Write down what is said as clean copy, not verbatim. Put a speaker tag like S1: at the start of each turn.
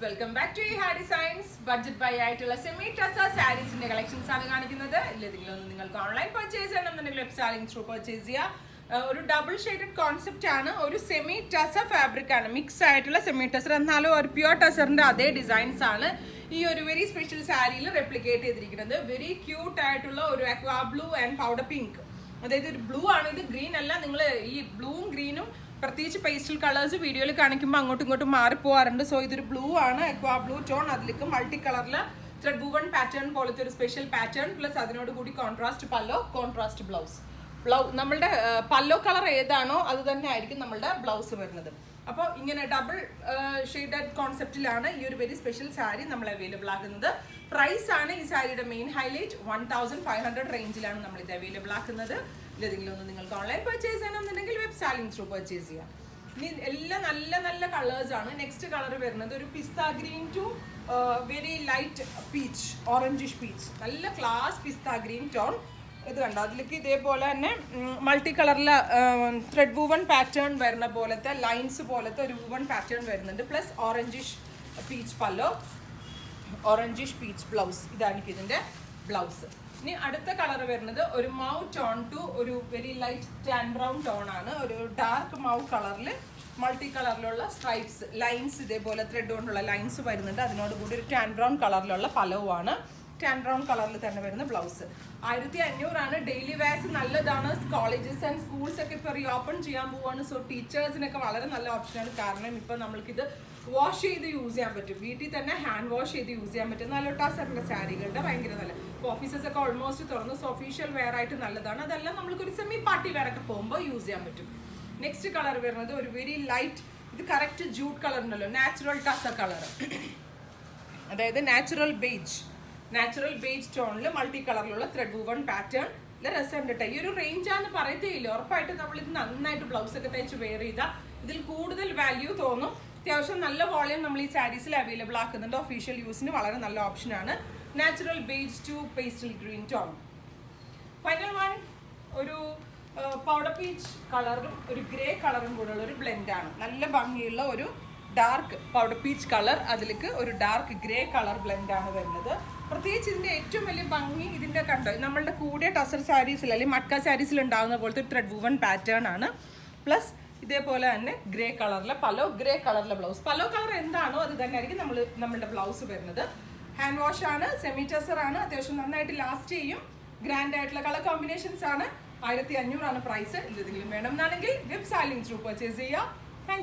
S1: Welcome back to ഹാ designs. Budget by ആയിട്ടുള്ള semi tussar സാരീസിന്റെ collections ആണ് കാണിക്കുന്നത്. ഇല്ലെങ്കിലും നിങ്ങൾക്ക് ഓൺലൈൻ പർച്ചേസ് ചെയ്യണമെന്നുണ്ടെങ്കിൽ വെബ് സാരിങ് ത്രൂ പർച്ചേസ് ചെയ്യുക. ഒരു ഡബിൾ ഷെയ്ഡഡ് കോൺസെപ്റ്റ് ആണ്, ഒരു സെമി ടസ ഫാബ്രിക് ആണ്, മിക്സ് ആയിട്ടുള്ള സെമി ടസർ എന്നാലും ഒരു പ്യുവർ ടസറിന്റെ അതേ ഡിസൈൻസ് ആണ് ഈ ഒരു വെരി സ്പെഷ്യൽ സാരിയിൽ റെപ്ലിക്കേറ്റ് ചെയ്തിരിക്കുന്നത്. വെരി ക്യൂട്ട് ആയിട്ടുള്ള ഒരു അക്വാ ബ്ലൂ ആൻഡ് പൗഡർ പിങ്ക്, അതായത് ഒരു ബ്ലൂ ആണ്, ഇത് ഗ്രീൻ അല്ല. നിങ്ങൾ ഈ ബ്ലൂവും ഗ്രീനും പ്രത്യേകിച്ച് പേസ്റ്റൽ കളേഴ്സ് വീഡിയോയിൽ കാണിക്കുമ്പോൾ അങ്ങോട്ടും ഇങ്ങോട്ടും മാറിപ്പോവാറുണ്ട്. സോ ഇതൊരു ബ്ലൂ ആണ്, അക്വാ ബ്ലൂ ടോൺ. അതിലേക്ക് മൾട്ടി കളറിൽ ത്രെഡ് വുവൺ പാറ്റേൺ പോലത്തെ ഒരു സ്പെഷ്യൽ പാറ്റേൺ, പ്ലസ് അതിനോട് കൂടി കോൺട്രാസ്റ്റ് പല്ലോ, കോൺട്രാസ്റ്റ് ബ്ലൗസ്. നമ്മളുടെ പല്ലോ കളർ ഏതാണോ അത് തന്നെ ആയിരിക്കും നമ്മളുടെ ബ്ലൗസ് വരുന്നത്. അപ്പോൾ ഇങ്ങനെ ഡബിൾ ഷെയ്ഡഡ് കോൺസെപ്റ്റിലാണ് ഈ ഒരു വെരി സ്പെഷ്യൽ സാരി നമ്മൾ അവൈലബിൾ ആക്കുന്നത്. പ്രൈസ് ആണ് ഈ സാരിയുടെ മെയിൻ ഹൈലൈറ്റ്. 1500 റേഞ്ചിലാണ് നമ്മൾ ഇത് അവൈലബിൾ ആക്കുന്നത്. ഇല്ലെങ്കിലും ഒന്ന് നിങ്ങൾക്ക് ഓൺലൈൻ പർച്ചേസ് ചെയ്യണമെന്നുണ്ടെങ്കിൽ വെബ് സാലിംഗ് ത്രൂ പർച്ചേസ് ചെയ്യാം. ഇനി എല്ലാം നല്ല നല്ല കളേഴ്സ് ആണ്. നെക്സ്റ്റ് കളർ വരുന്നത് ഒരു pista green to very light peach, orangish peach, നല്ല ക്ലാസ് പിസ്ത ഗ്രീൻ ടോൺ. ഇത് കണ്ടോ, അതിലേക്ക് ഇതേപോലെ തന്നെ മൾട്ടി കളറിൽ ത്രെഡ് വുവൺ പാറ്റേൺ വരുന്ന പോലത്തെ ലൈൻസ് പോലത്തെ ഒരു വുവൺ പാറ്റേൺ വരുന്നുണ്ട്. Plus orangish peach pallu, orangish peach blouse. ഇതാണ് ഇതിൻ്റെ ബ്ലൗസ്. ഇനി അടുത്ത കളർ വരുന്നത് ഒരു മൗ ടോൺ ടു ഒരു very light tan brown tone ആണ്. ഒരു ഡാർക്ക് മൗ കളറിൽ മൾട്ടി കളറിലുള്ള സ്ട്രൈപ്സ് ലൈൻസ്, ഇതേപോലെ ത്രെഡ് കൊണ്ടുള്ള ലൈൻസ് വരുന്നുണ്ട്. അതിനോട് കൂടി ഒരു ടാൻ ബ്രൗൺ കളറിലുള്ള പലവുമാണ്. ടാൻ ബ്രൗൺ കളറിൽ തന്നെ വരുന്ന ബ്ലൗസ്. 1500 ആണ്. ഡെയിലി വെയർസ് നല്ലതാണ്. കോളേജസ് ആൻഡ് സ്കൂൾസ് ഒക്കെ ഇപ്പോൾ റീ ഓപ്പൺ ചെയ്യാൻ പോവാണ്. സോ ടീച്ചേഴ്സിനൊക്കെ വളരെ നല്ല ഓപ്ഷനാണ്. കാരണം ഇപ്പം നമ്മൾക്കിത് വാഷ് ചെയ്ത് യൂസ് ചെയ്യാൻ പറ്റും. വീട്ടിൽ തന്നെ ഹാൻഡ് വാഷ് ചെയ്ത് യൂസ് ചെയ്യാൻ പറ്റും. നല്ല ടസറിൻ്റെ സാരികളുടെ ഭയങ്കര നല്ല. ഇപ്പോൾ ഓഫീസസ് ഒക്കെ ഓൾമോസ്റ്റ് തുറന്നു. സോ ഒഫീഷ്യൽ വെയർ ആയിട്ട് നല്ലതാണ്. അതെല്ലാം നമ്മൾക്കൊരു സെമി പാർട്ടി വെയർ ഒക്കെ പോകുമ്പോൾ യൂസ് ചെയ്യാൻ പറ്റും. നെക്സ്റ്റ് കളർ വരുന്നത് ഒരു വെരി ലൈറ്റ്, ഇത് കറക്റ്റ് ജൂട്ട് കളർ ഉണ്ടല്ലോ, നാച്ചുറൽ ടസ കളർ, അതായത് നാച്ചുറൽ ബേജ് ടോണിൽ മൾട്ടി കളറിലുള്ള ത്രെഡ് വുവൺ പാറ്റേൺ. നല്ല രസമുണ്ട് കേട്ടോ. ഈ ഒരു റേഞ്ചാന്ന് പറയത്തേ ഇല്ല. ഉറപ്പായിട്ട് നമ്മളിത് നന്നായിട്ട് ബ്ലൗസ് ഒക്കെ തയ്ച്ച് വെയർ ചെയ്താൽ ഇതിൽ കൂടുതൽ വാല്യൂ തോന്നും. അത്യാവശ്യം നല്ല വോളിയം നമ്മൾ ഈ സാരീസിൽ അവൈലബിൾ ആക്കുന്നുണ്ട്. ഒഫീഷ്യൽ യൂസിന് വളരെ നല്ല ഓപ്ഷനാണ്. Natural beige to pastel green tone. Final one ഒരു പൗഡർ പീച്ച് കളറും ഒരു ഗ്രേ കളറും കൂടെയുള്ള ഒരു ബ്ലെൻഡാണ്. നല്ല ഭംഗിയുള്ള ഒരു ഡാർക്ക് പൗഡർ പീച്ച് കളർ, അതിലേക്ക് ഒരു ഡാർക്ക് ഗ്രേ കളർ ബ്ലെൻഡാണ് വരുന്നത്. പ്രത്യേകിച്ച് ഇതിൻ്റെ ഏറ്റവും വലിയ ഭംഗി ഇതിൻ്റെ കണ്ടോ, നമ്മളുടെ കൂടിയ ടസർ സാരീസിൽ അല്ലെങ്കിൽ മട്ക സാരീസിൽ ഉണ്ടാകുന്ന പോലത്തെ ഒരു ത്രെഡ് വുവൺ പാറ്റേൺ ആണ്. പ്ലസ് ഇതേപോലെ തന്നെ ഗ്രേ കളറിലെ പലോ, ഗ്രേ കളറിലെ ബ്ലൗസ്. പലോ കളർ എന്താണോ അത് തന്നെ ആയിരിക്കും നമ്മളുടെ ബ്ലൗസ് വരുന്നത്. ഹാൻഡ് വാഷ് ആണ്, സെമി ടസർ ആണ്, അത്യാവശ്യം നന്നായിട്ട് ലാസ്റ്റ് ചെയ്യും. ഗ്രാൻഡ് ആയിട്ടുള്ള കളർ കോമ്പിനേഷൻസ് ആണ്. 1500 ആണ് പ്രൈസ്. എന്തെങ്കിലും വേണമെന്നാണെങ്കിൽ വെബ് സാലിംഗ് ത്രൂ പർച്ചേസ് ചെയ്യുക.